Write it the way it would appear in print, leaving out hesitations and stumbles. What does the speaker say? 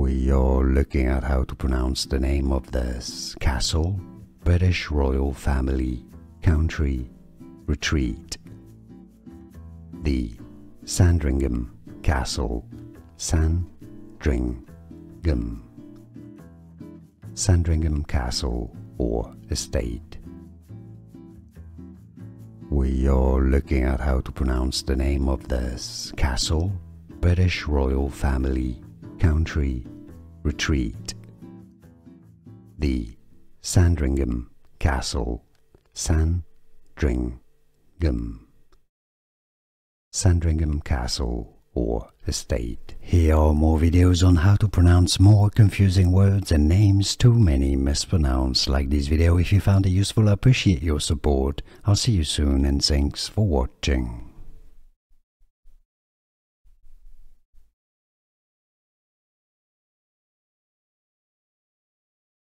We are looking at how to pronounce the name of this castle, British royal family, country, retreat. The Sandringham Castle, Sandringham. Sandringham Castle or estate. We are looking at how to pronounce the name of this castle, British royal family, country, retreat. The Sandringham Castle, Sandringham. Sandringham Castle or estate. Here are more videos on how to pronounce more confusing words and names too many mispronounced. Like this video if you found it useful. I appreciate your support. I'll see you soon and thanks for watching.